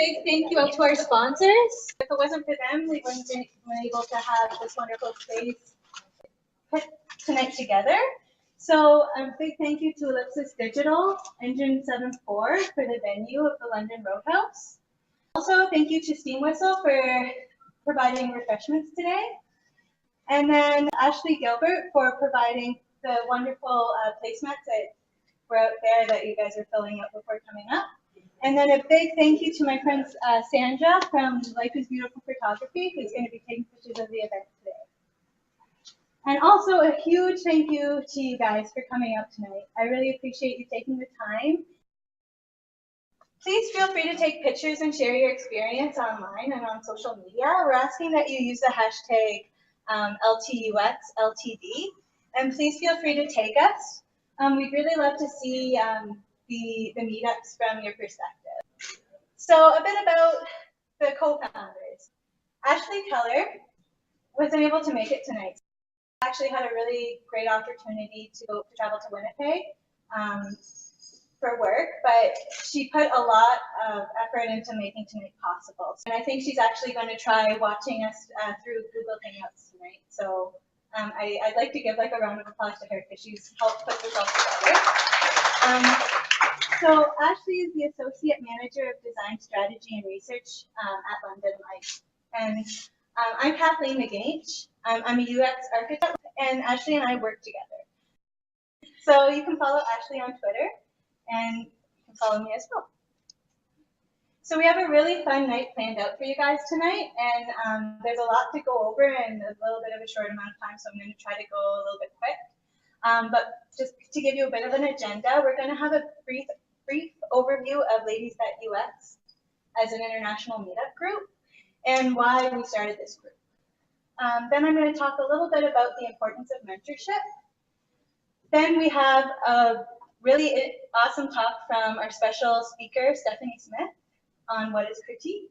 big thank you out to our sponsors. If it wasn't for them, we wouldn't have been able to have this wonderful space put tonight together. So a big thank you to Ellipsis Digital, Engine 7.4 for the venue of the London Roadhouse. Also, thank you to Steam Whistle for providing refreshments today. And then Ashley Gilbert for providing the wonderful placemats that were out there that you guys are filling out before coming up. And then a big thank you to my friend Sandra from Life is Beautiful Photography, who's going to be taking pictures of the event today. And also a huge thank you to you guys for coming out tonight. I really appreciate you taking the time. Please feel free to take pictures and share your experience online and on social media. We're asking that you use the hashtag LTUXLTD, and please feel free to tag us. We'd really love to see the meetups from your perspective. So a bit about the co-founders. Ashley Keller wasn't able to make it tonight. Actually had a really great opportunity to travel to Winnipeg for work, but she put a lot of effort into making tonight possible. And I think she's actually going to try watching us through Google Hangouts tonight. So I'd like to give like a round of applause to her because she's helped put this all together. So Ashley is the Associate Manager of Design Strategy and Research at London Light. And I'm Kathleen MacAinsh. I'm a UX architect, and Ashley and I work together. So you can follow Ashley on Twitter, and you can follow me as well. So we have a really fun night planned out for you guys tonight, and there's a lot to go over in a little bit of a short amount of time, so I'm going to try to go a little bit quick. But just to give you a bit of an agenda, we're going to have a brief overview of Ladies That UX as an international meetup group and why we started this group. Then I'm going to talk a little bit about the importance of mentorship. Then we have a really awesome talk from our special speaker, Stephanie Smith, on what is critique.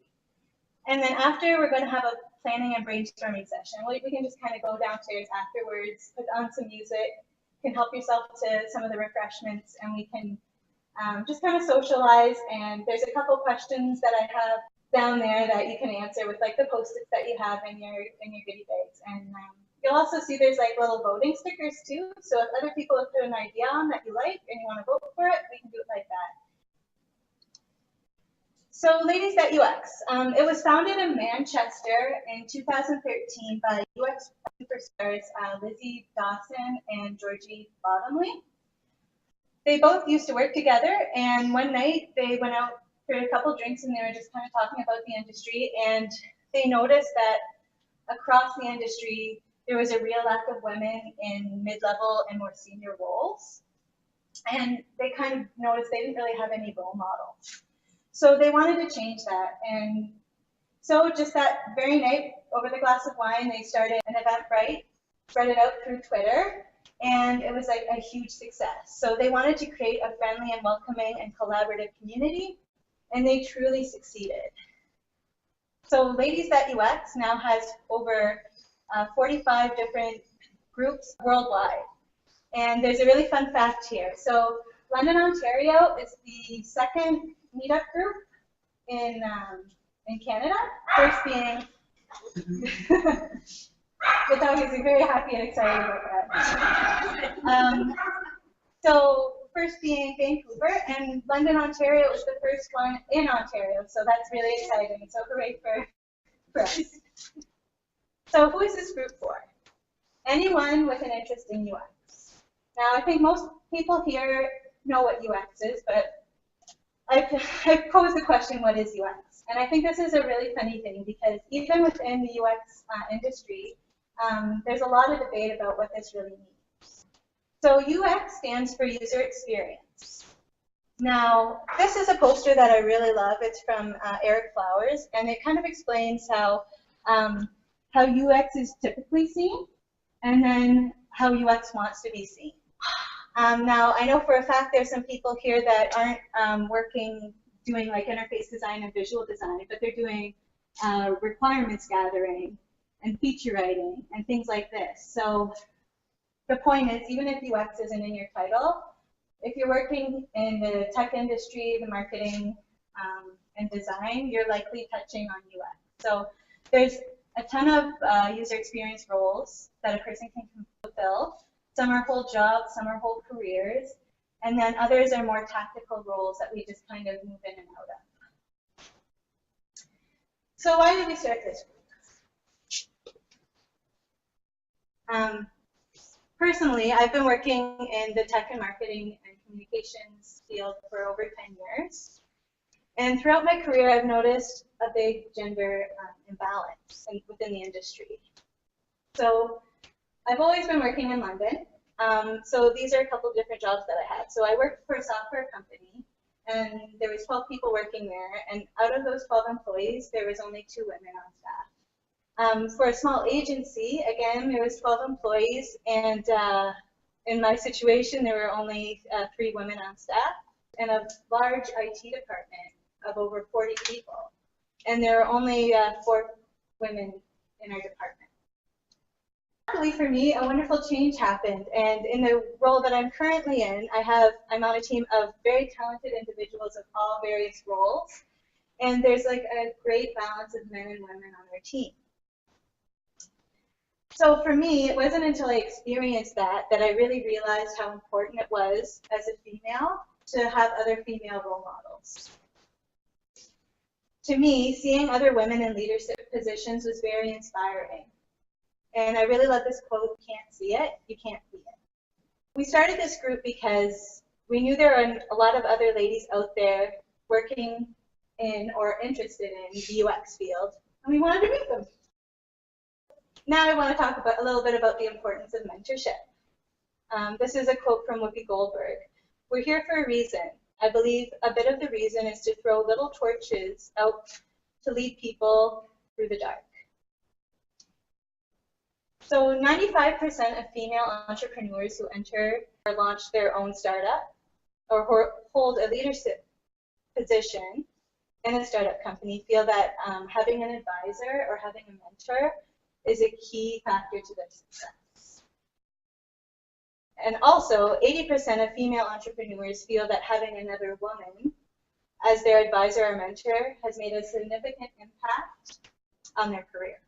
And then after, we're going to have a planning and brainstorming session. We can just kind of go downstairs afterwards, put on some music, can help yourself to some of the refreshments, and we can just kind of socialize. And there's a couple questions that I have down there that you can answer with like the post-its that you have in your goodie bags. And you'll also see there's like little voting stickers too. So if other people have put an idea on that you like and you want to vote for it, we can do it like that. So Ladies That UX, it was founded in Manchester in 2013 by UX superstars Lizzie Dawson and Georgie Bottomley. They both used to work together, and one night they went out for a couple drinks and they were just kind of talking about the industry, and they noticed that across the industry there was a real lack of women in mid-level and more senior roles, and they kind of noticed they didn't really have any role models. So they wanted to change that, and so just that very night over the glass of wine they started an Eventbrite, spread it out through Twitter, and it was like a huge success. So they wanted to create a friendly and welcoming and collaborative community, and they truly succeeded. So Ladies That UX now has over 45 different groups worldwide. And there's a really fun fact here. So London, Ontario is the second meetup group in Canada, first being, the dog is very happy and excited about that. So first being Vancouver, and London, Ontario is the first one in Ontario, so that's really exciting. So hooray for us. So who is this group for? Anyone with an interest in UX. Now I think most people here know what UX is, but I've posed the question, what is UX? And I think this is a really funny thing because even within the UX industry, there's a lot of debate about what this really means. So UX stands for user experience. Now, this is a poster that I really love. It's from Eric Flowers, and it kind of explains how UX is typically seen, and then how UX wants to be seen. Now, I know for a fact there's some people here that aren't doing like interface design and visual design, but they're doing requirements gathering and feature writing and things like this. So the point is, even if UX isn't in your title, if you're working in the tech industry, the marketing and design, you're likely touching on UX. So there's a ton of user experience roles that a person can fulfill. Some are whole jobs, some are whole careers, and then others are more tactical roles that we just kind of move in and out of. So why did we start this group? Personally, I've been working in the tech and marketing and communications field for over 10 years. And throughout my career, I've noticed a big gender imbalance within the industry. So I've always been working in London. So these are a couple of different jobs that I had. So I worked for a software company, and there was 12 people working there. And out of those 12 employees, there was only 2 women on staff. For a small agency, again, there was 12 employees, and in my situation, there were only 3 women on staff, and a large IT department of over 40 people, and there are only 4 women in our department. Luckily for me, a wonderful change happened, and in the role that I'm currently in, I'm on a team of very talented individuals of all various roles, and there's like a great balance of men and women on our team. So for me, it wasn't until I experienced that I really realized how important it was as a female to have other female role models. To me, seeing other women in leadership positions was very inspiring. And I really love this quote, "You can't see it, you can't be it." We started this group because we knew there are a lot of other ladies out there working in or interested in the UX field, and we wanted to meet them. Now I want to talk a little bit about the importance of mentorship. This is a quote from Whoopi Goldberg. "We're here for a reason. I believe a bit of the reason is to throw little torches out to lead people through the dark." So 95% of female entrepreneurs who enter or launch their own startup or hold a leadership position in a startup company feel that having an advisor or having a mentor is a key factor to their success. And also, 80% of female entrepreneurs feel that having another woman as their advisor or mentor has made a significant impact on their career.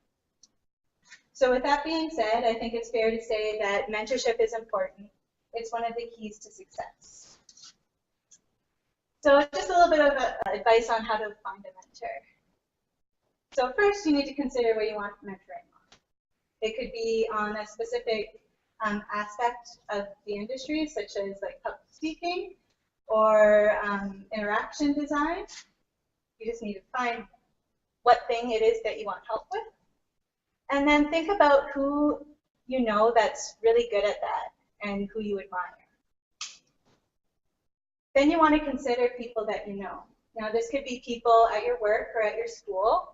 So with that being said, I think it's fair to say that mentorship is important. It's one of the keys to success. So just a little bit of advice on how to find a mentor. So first, you need to consider where you want mentoring on. It could be on a specific aspect of the industry, such as like public speaking or interaction design. You just need to find what thing it is that you want help with. And then think about who you know that's really good at that and who you admire. Then you want to consider people that you know. Now, this could be people at your work or at your school,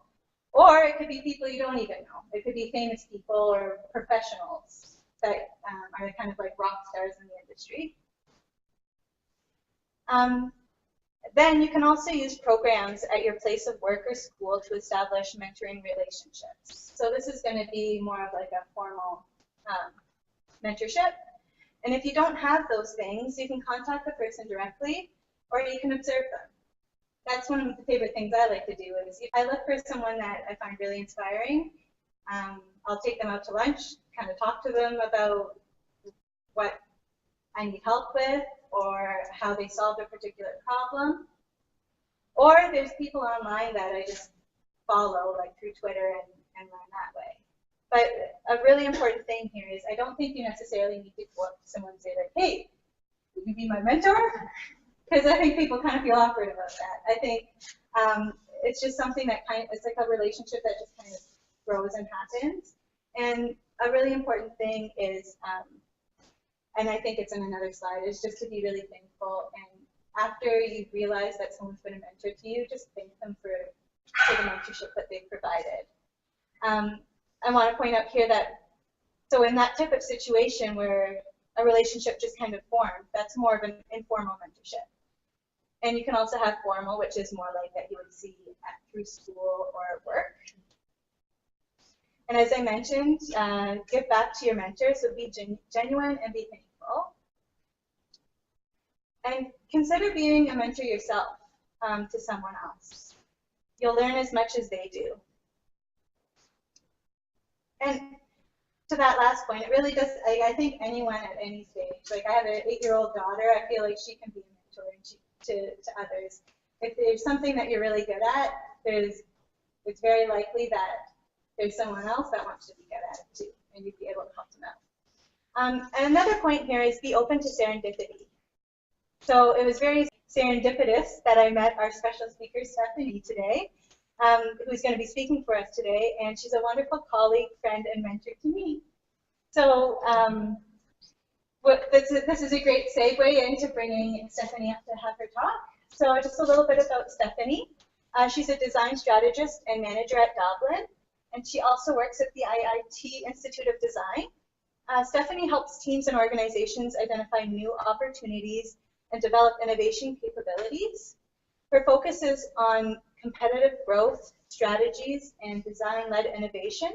or it could be people you don't even know. It could be famous people or professionals that are kind of like rock stars in the industry. Then you can also use programs at your place of work or school to establish mentoring relationships. So this is going to be more of like a formal mentorship. And if you don't have those things, you can contact the person directly, or you can observe them. That's one of the favorite things I like to do is if I look for someone that I find really inspiring, I'll take them out to lunch, kind of talk to them about what I need help with or how they solved a particular problem. Or there's people online that I just follow, like through Twitter and learn that way. But a really important thing here is I don't think you necessarily need to go up to someone and say like, "Hey, will you be my mentor?" Because I think people kind of feel awkward about that. I think it's just something that it's like a relationship that just kind of grows and happens. And a really important thing is, and I think it's in another slide, is just to be really thankful. And after you realize that someone's been a mentor to you, just thank them for the mentorship that they've provided. I want to point out here that, so in that type of situation where a relationship just kind of formed, that's more of an informal mentorship. And you can also have formal, which is more like that you would see through school or at work. And as I mentioned, give back to your mentors, so be genuine and be thankful. And consider being a mentor yourself to someone else. You'll learn as much as they do. And to that last point, it really does, I think anyone at any stage, like I have an 8-year-old daughter, I feel like she can be a mentor to others. If there's something that you're really good at, it's very likely that there's someone else that wants to be good at it too, and you'd be able to help them out. And another point here is be open to serendipity. So it was very serendipitous that I met our special speaker, Stephanie, today, who's going to be speaking for us today, and she's a wonderful colleague, friend, and mentor to me. So this is a great segue into bringing Stephanie up to have her talk. So just a little bit about Stephanie. She's a design strategist and manager at Doblin, and she also works at the IIT Institute of Design. Stephanie helps teams and organizations identify new opportunities and develop innovation capabilities. Her focus is on competitive growth strategies and design-led innovation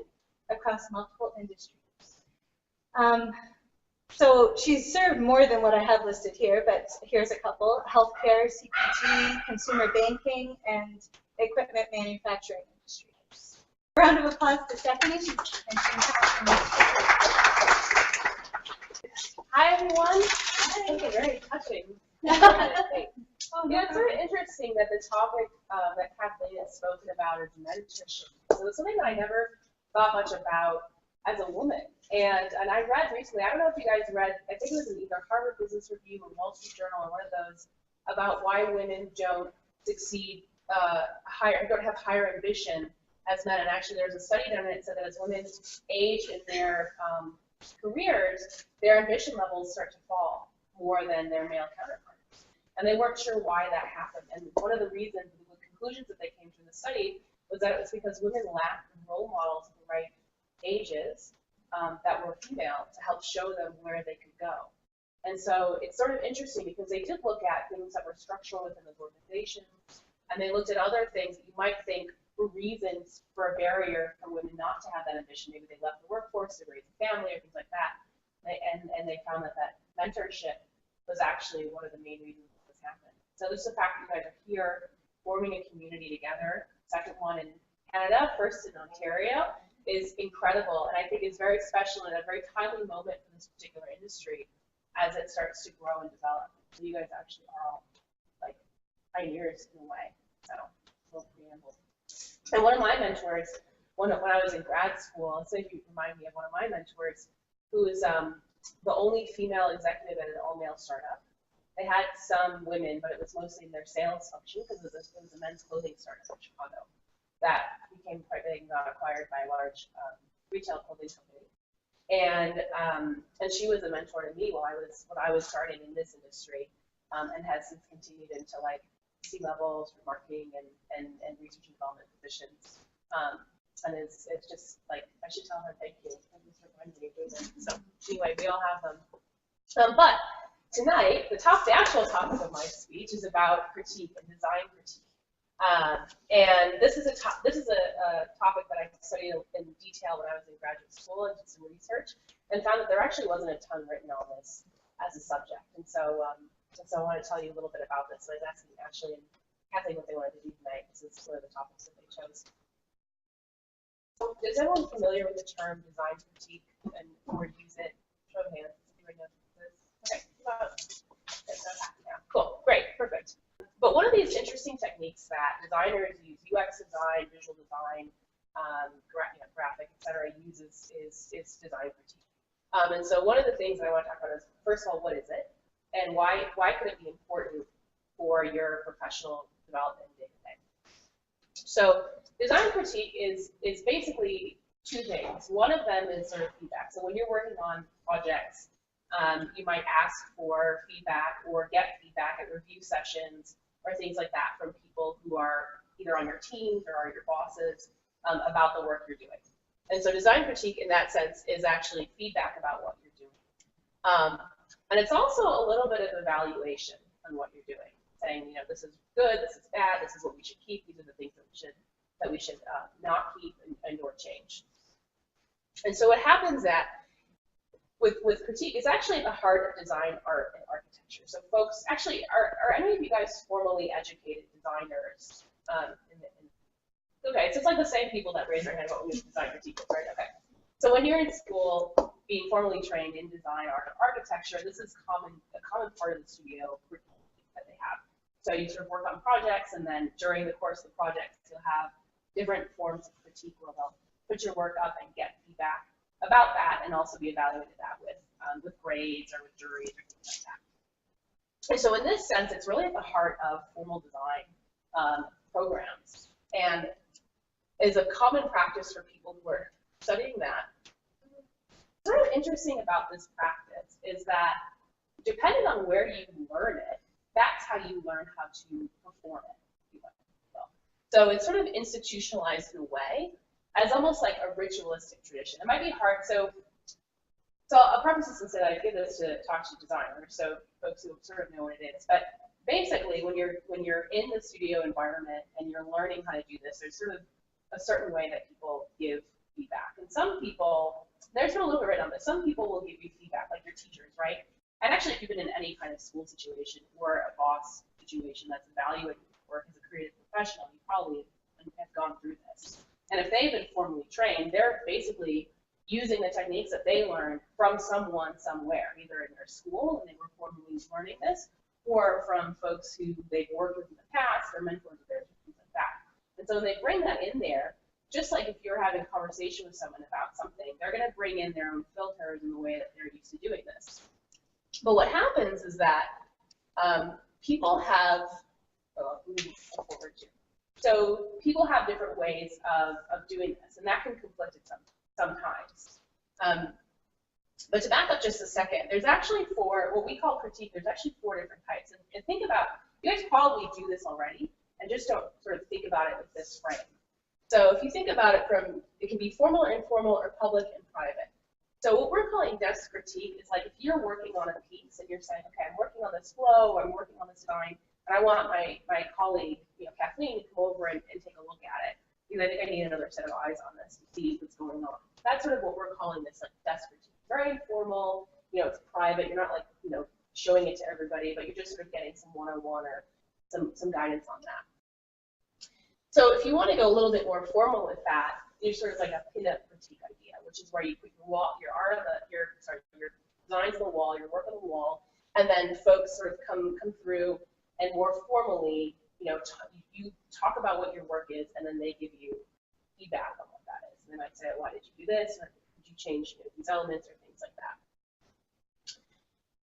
across multiple industries. So she's served more than what I have listed here, but here's a couple: healthcare, CPG, consumer banking, and equipment manufacturing industries. A round of applause to Stephanie. Hi, everyone. Hi. Okay, very touching. Yeah, it's sort of interesting that the topic that Kathleen has spoken about is mentorship. So it's something that I never thought much about as a woman. And I read recently, I don't know if you guys read, I think it was in either Harvard Business Review or Wall Street Journal or one of those, about why women don't succeed don't have higher ambition as men. And actually there's a study done that said that as women age in their careers, their ambition levels start to fall more than their male counterparts. And they weren't sure why that happened. And one of the reasons, the conclusions that they came to in the study was that it was because women lacked role models at the right ages that were female to help show them where they could go. And so it's sort of interesting because they did look at things that were structural within those organizations, and they looked at other things that you might think were reasons for a barrier for women not to have that ambition. Maybe they left the workforce to raise a family or things like that. And they found that mentorship was actually one of the main reasons this happened. So this is the fact that you guys are here forming a community together. Second one in Canada, first in Ontario, is incredible, and I think it's very special and a very timely moment for this particular industry as it starts to grow and develop. So you guys actually are all like pioneers in a way. So a little preamble. And one of my mentors, when I was in grad school, so if you remind me of one of my mentors, who is the only female executive at an all-male startup. They had some women, but it was mostly in their sales function because it was a men's clothing startup in Chicago that became quite big and got acquired by a large retail clothing company. And she was a mentor to me when I was starting in this industry, and has since continued into like C-levels for marketing and research and development positions. And it's just like, I should tell her thank you. So anyway, we all have them. But tonight, the actual topic of my speech is about critique and design critique. And this is a topic that I studied in detail when I was in graduate school and did some research, and found that there actually wasn't a ton written on this as a subject. And so I want to tell you a little bit about this. So I was asking Ashley and Kathleen what they wanted to do tonight, because this is one of the topics that they chose. So, is everyone familiar with the term design critique and or use it? Show of hands. Anybody know this? Okay. Yeah. Cool. Great. Perfect. But one of these interesting techniques that designers use, UX design, visual design, graphic, etc., uses is design critique. And so one of the things that I want to talk about is, first of all, what is it, and why could it be important for your professional development day to day? So design critique is basically two things. One of them is sort of feedback. So when you're working on projects, you might ask for feedback or get feedback at review sessions or things like that from people who are either on your teams or are your bosses about the work you're doing. And so design critique in that sense is actually feedback about what you're doing. And it's also a little bit of evaluation on what you're doing, saying, you know, this is good, this is bad, this is what we should keep, these are the things that we should not keep and or change. And so what happens with critique is actually at the heart of design, art, and architecture. So folks, actually, are any of you guys formally educated designers Okay, so it's like the same people that raise their hand about when we design critiques, right? Okay. So when you're in school, being formally trained in design, art, or architecture, this is a common part of the studio curriculum that they have. So you sort of work on projects, and then during the course of the project, you'll have different forms of critique where they'll put your work up and get feedback about that, and also be evaluated that with grades or with juries or things like that. And so in this sense, it's really at the heart of formal design programs, and is a common practice for people who are studying that. What's sort of interesting about this practice is that depending on where you learn it, that's how you learn how to perform it. So it's sort of institutionalized in a way as almost like a ritualistic tradition. It might be hard. So I'll preface this and say that I give this to talk to designers, so folks who sort of know what it is. But basically, when you're in the studio environment and you're learning how to do this, there's sort of a certain way that people give feedback. And some people, there's no little bit written on this, some people will give you feedback, like your teachers, right? And actually, if you've been in any kind of school situation or a boss situation that's evaluating your work as a creative professional, you probably have gone through this. And if they've been formally trained, they're basically using the techniques that they learned from someone somewhere, either in their school and they were formally learning this, or from folks who they've worked with in the past, or mentors of theirs, things like that. And so when they bring that in there, just like if you're having a conversation with someone about something, they're going to bring in their own filters in the way that they're used to doing this. But what happens is that people have, so people have different ways of doing this, and that can conflict at sometimes. But to back up just a second, there's actually what we call critique, there's actually 4 different types. And think about, you guys probably do this already, and just don't sort of think about it with this frame. So if you think about it it can be formal or informal or public and private. So what we're calling desk critique is like if you're working on a piece and you're saying, okay, I'm working on this flow, I'm working on this design, and I want my colleague, Kathleen, to come over and take a look at it. Because I think I need another set of eyes on this to see what's going on. That's sort of what we're calling this, like, desk critique. Very informal, it's private. You're not like, showing it to everybody, but you're just sort of getting some one-on-one or some guidance on that. So if you want to go a little bit more formal with that, you're sort of like a pin-up critique idea, which is where you put your designs on the wall, your work on the wall, and then folks sort of come through and more formally, you talk about what your work is, and then they give you feedback on what that is. And they might say, why did you do this? Or did you change these elements or things like that?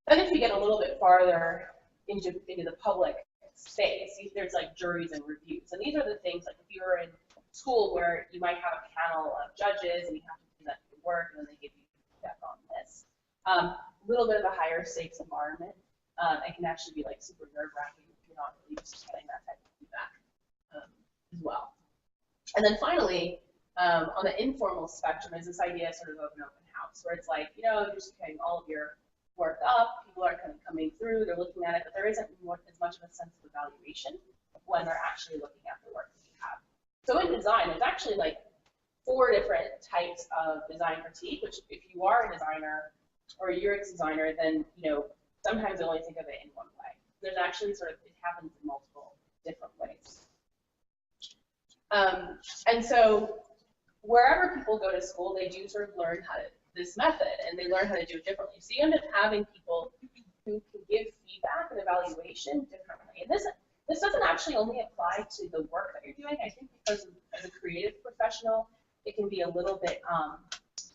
Then if you get a little bit farther into the public space, there's like juries and reviews. And these are the things, like if you're in school where you might have a panel of judges and you have to present your work and then they give you feedback on this. A little bit of a higher stakes environment. It can actually be like super nerve-wracking if you're not really used to getting that type of feedback as well. And then finally, on the informal spectrum is this idea sort of an open house, where it's like, you're just getting all of your work up, people are kind of coming through, they're looking at it, but there isn't as much of a sense of evaluation when they're actually looking at the work that you have. So in design, there's actually like 4 different types of design critique, which if you are a designer or a UX designer, then, sometimes you only think of it in one way. There's actually it happens in multiple different ways. And so wherever people go to school, they do sort of learn this method, and they learn how to do it differently. So you end up having people who can give feedback and evaluation differently. And this doesn't actually only apply to the work that you're doing. I think because as a creative professional, it can be a little bit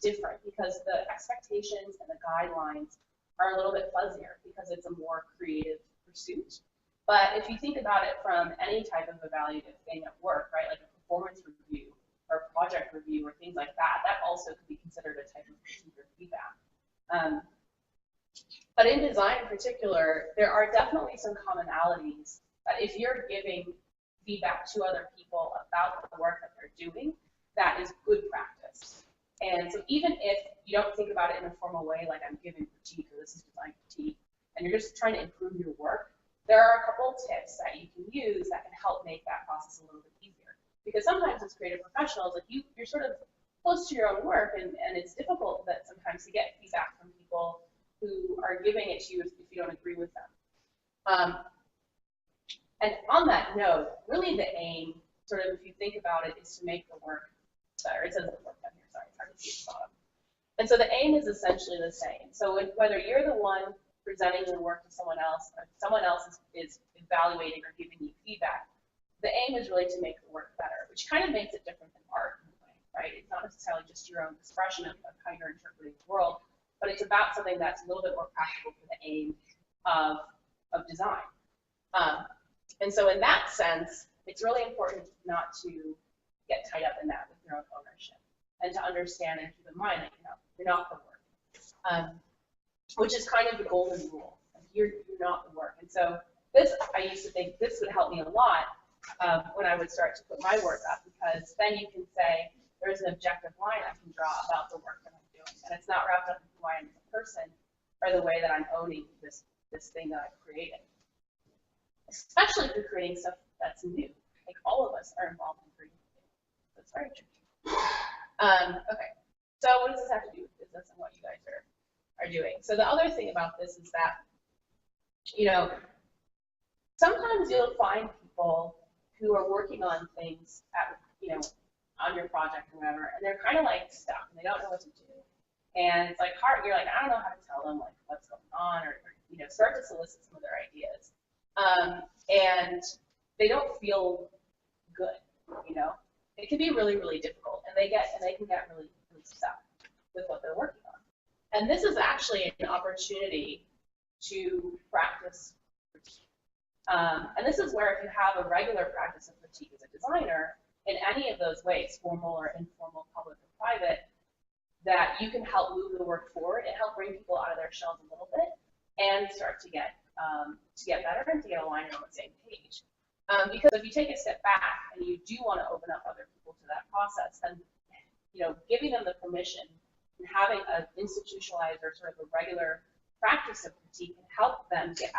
different because the expectations and the guidelines are a little bit fuzzier because it's a more creative pursuit. But if you think about it from any type of evaluative thing at work, right, like a performance review or project review or things like that, that also could be considered a type of critique or feedback. But in design in particular, there are definitely some commonalities that if you're giving feedback to other people about the work that they're doing, that is good practice. And so even if you don't think about it in a formal way, like I'm giving critique or this is design critique, and you're just trying to improve your work, there are a couple of tips that you can use that can help make that process a little bit easier. Because sometimes as creative professionals, like you're sort of close to your own work, and it's difficult that sometimes to get feedback from people who are giving it to you if you don't agree with them. And on that note, really the aim sort of, if you think about it, is to make the work better. It says the work down here, sorry, it's hard to see at the bottom. And so the aim is essentially the same. So whether you're the one presenting your work to someone else, or someone else is evaluating or giving you feedback, the aim is really to make the work better, which kind of makes it different than art in a way, right? It's not necessarily just your own expression of how you're interpreting the world, but it's about something that's a little bit more practical for the aim of design. And so in that sense, it's really important not to get tied up in that with your own ownership, and to understand and keep in mind that you're not the work, which is kind of the golden rule. Like you're not the work. And so this, I used to think this would help me a lot when I would start to put my work up, because then you can say there's an objective line I can draw about the work that I'm doing, and it's not wrapped up in who I am as a person or the way that I'm owning this thing that I've created. Especially if you're creating stuff that's new. Like all of us are involved in creating things. That's very tricky. Okay, so what does this have to do with business and what you guys are doing? So the other thing about this is that, sometimes you'll find people who are working on things at, on your project or whatever, and they're kind of like stuck and they don't know what to do. And it's like hard, you're like, I don't know how to tell them like what's going on, or start to solicit some of their ideas. And they don't feel good, It can be really, really difficult, and they can get really, really stuck with what they're working on. And this is actually an opportunity to practice critique. And this is where if you have a regular practice of critique as a designer, in any of those ways, formal or informal, public or private, that you can help move the work forward and help bring people out of their shells a little bit and start to get better and to get aligned on the same page. Because if you take a step back and you do want to open up other people to that process, then giving them the permission and having an institutionalized or sort of a regular practice of critique can help them get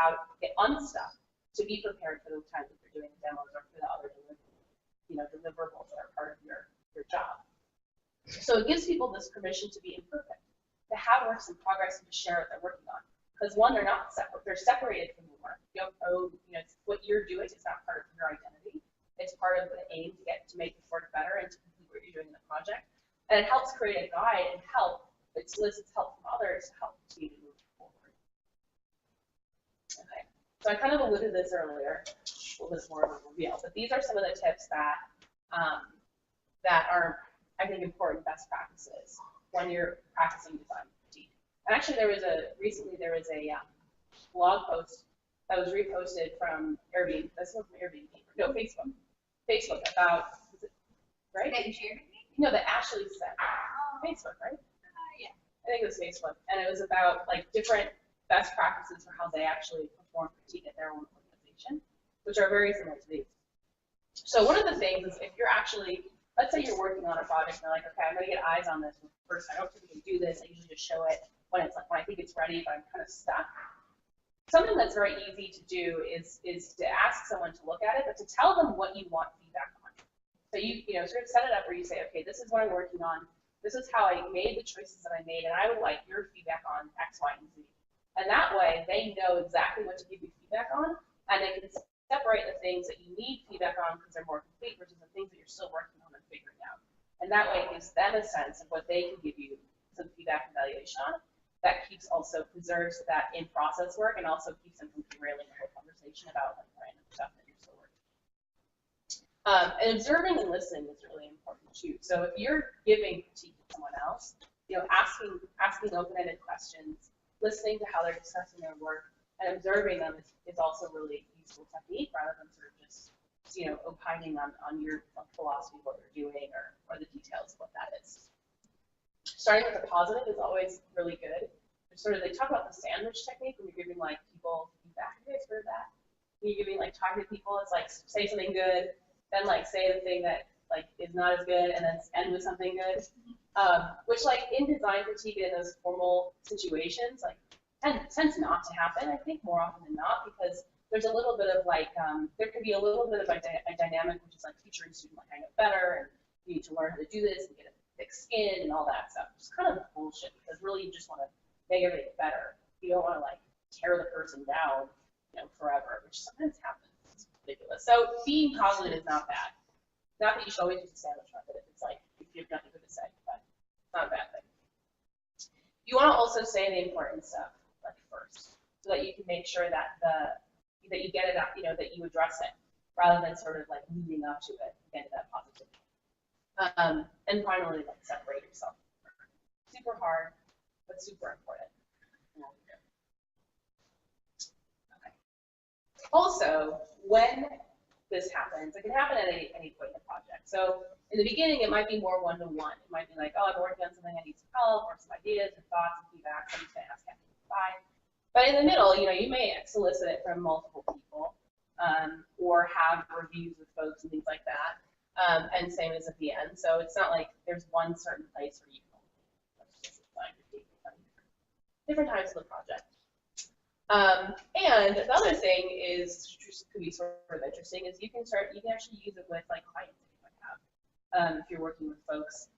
unstuck to be prepared for those times that they're doing demos or for the other deliverables that are part of your job. So it gives people this permission to be imperfect, to have works in progress and to share what they're working on. Because one, they're not separate; they're separated from the work. You don't own, it's what you're doing is not part of your identity. It's part of the aim to make the work better and to complete what you're doing in the project. And it helps create a guide and it solicits help from others to help continue to move forward. Okay, so I kind of alluded to this earlier. A little bit more of a reveal, but these are some of the tips that are, I think, important best practices when you're practicing design critique. And actually, recently there was a blog post that was reposted from Airbnb. This one from Airbnb. No, Facebook. Facebook about, is it, right? That you shared with me? No, that Ashley sent. Facebook, right? Yeah. I think it was Facebook, and it was about like different best practices for how they actually perform critique at their own organization, which are very similar to these. So one of the things is if you're actually, let's say you're working on a project and you're like, okay, I'm going to get eyes on this first. I don't typically do this. I usually just show it when I think it's ready, but I'm kind of stuck. Something that's very easy to do is to ask someone to look at it, but to tell them what you want feedback on. So you sort of set it up where you say, okay, this is what I'm working on. This is how I made the choices that I made, and I would like your feedback on X, Y, and Z. And that way, they know exactly what to give you feedback on, and they can separate the things that you need feedback on because they're more complete versus the things that you're still working on and figuring out. And that way, it gives them a sense of what they can give you some feedback and evaluation on. That preserves that in-process work and also keeps them from derailing the whole conversation about like random stuff that you're still working on. And observing and listening is really important too. So if you're giving critique to someone else, asking open-ended questions, listening to how they're discussing their work, and observing them is also really useful technique rather than sort of just opining on your philosophy of what they're doing or the details of what that is. Starting with a positive is always really good. They talk about the sandwich technique when you're giving like people feedback. Have you guys heard that? When you're giving like talking to people, it's like say something good, then like say the thing that like is not as good, and then end with something good. Which like in design critique in those formal situations like tends not to happen. I think more often than not because there's a little bit of like there could be a little bit of a dynamic which is like teacher and student, like I know better and you need to learn how to do this and get a thick skin and all that stuff. It's kind of bullshit because really you just want to make everything better. You don't want to like tear the person down, forever, which sometimes happens. It's ridiculous. So being positive is not bad. Not that you should always use the sandwich method if it's like, if you have nothing good to say, but it's not a bad thing. You want to also say the important stuff like first, so that you can make sure that that you get it out, you know, that you address it, rather than sort of like leading up to it, get that positivity. And finally, like separate yourself. Super hard, but super important. Okay. Also, when this happens, it can happen at any point in the project. So in the beginning, it might be more one-to-one. It might be like, oh, I'm working on something, I need some help, or some ideas, or thoughts, and feedback. So I'm just going to ask Kathleen to buy. But in the middle, you know, you may solicit it from multiple people, or have reviews with folks and things like that. And same as at the end. So it's not like there's one certain place where you can different times of the project. And the other thing is, which could be sort of interesting, is you can actually use it with like clients that you might have, if you're working with folks,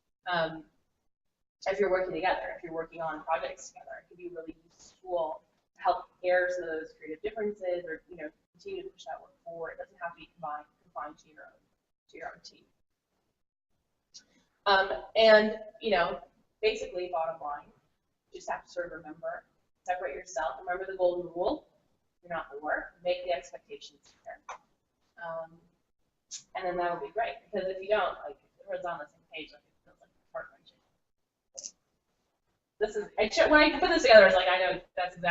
if you're working together, if you're working on projects together, it could be a really useful tool to help air some of those creative differences, or you know, continue to push that work forward. It doesn't have to be confined to your own team. And you know, basically, bottom line, you just have to sort of separate yourself. Remember the golden rule: you're not the work. Make the expectations clear. And then that'll be great. Because if you don't, like, if everyone's on the same page, like, it feels like heart-wrenching. This is when I put this together, it's like I know that's a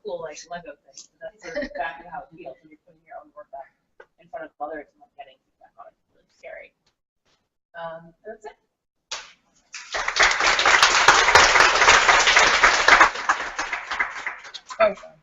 cool like Lego thing. That's sort of exactly how it feels when you're putting your own work back in front of others and like getting feedback on it. It's really scary. And that's it. Oh, sorry.